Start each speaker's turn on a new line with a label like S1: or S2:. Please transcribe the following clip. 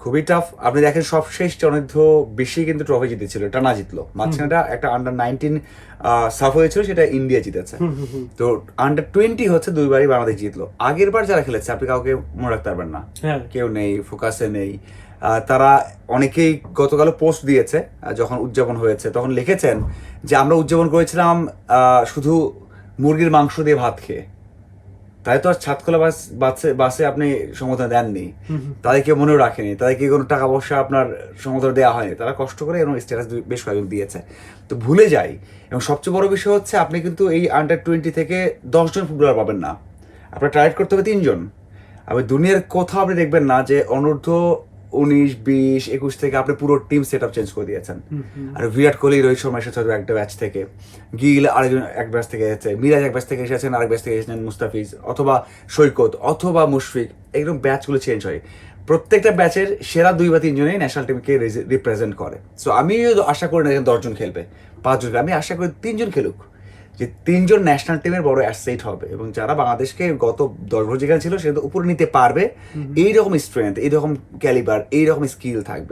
S1: খুবই টাফ। আপনি দেখেন সবশেষ অনূর্ধ্ব বেশি কিন্তু ট্রফি জিতেছিল, এটা না জিতলো। মাঝখানেটা একটা আন্ডার 19 সাফ হয়েছিল, সেটা ইন্ডিয়া জিতেছে। তো আন্ডার 20 হচ্ছে দুইবারই বাংলাদেশ জিতলো। আগের বার যারা খেলেছে আপনি কাউকে মনে রাখতে পারবেন না, কেউ নেই, ফোকাসে নেই। তারা অনেকেই গতকাল পোস্ট দিয়েছে, যখন উদযাপন হয়েছে তখন লিখেছেন যে আমরা উদযাপন করেছিলাম শুধু মুরগির মাংস দিয়ে ভাত খেয়ে। তাই তো আর ছাদখোলা বাসে আপনি সমর্থন দেননি, তাদেরকে মনেও রাখেনি, তাদেরকে কোনো টাকা পয়সা আপনার সমর্থন দেওয়া হয়নি, তারা কষ্ট করে এবং স্ট্যাটাস বেশ কয়েকজন দিয়েছে। তো ভুলে যাই। এবং সবচেয়ে বড় বিষয় হচ্ছে আপনি কিন্তু এই আন্ডার 20 থেকে 10 জন ফুটবলার পাবেন না, আপনার টার্গেট করতে হবে 3 জন। আপনি দুনিয়ার কোথাও আপনি দেখবেন না যে অনূর্ধ্ব 19, 20, 21 থেকে আপনি পুরো টিম সেট আপ চেঞ্জ করে দিয়েছেন। আর বিরাট কোহলি, রোহিত শর্মা এসেছে একটা ব্যাচ থেকে, গিল আরেকজন এক ব্যাচ থেকে এসেছে, মিরাজ এক ব্যাচ থেকে এসেছেন, আরেক ব্যাচ থেকে এসেছেন মুস্তাফিজ অথবা সৈকত অথবা মুশফিক। একদম ব্যাচগুলো চেঞ্জ হয়। প্রত্যেকটা ব্যাচের সেরা 2 বা 3 জনেই ন্যাশনাল টিমকে রিপ্রেজেন্ট করে। সো আমি আশা করি না 10 জন খেলবে, 5 জন, আমি আশা করি 3 জন খেলুক, যে 3 জন ন্যাশনাল টিমের বড় অ্যাসেট হবে এবং যারা বাংলাদেশকে গত 10 বছর যেখানে ছিল সেটা উপরে নিতে পারবে। এইরকম স্ট্রেংথ, এইরকম ক্যালিবার, এইরকম স্কিল থাকবে।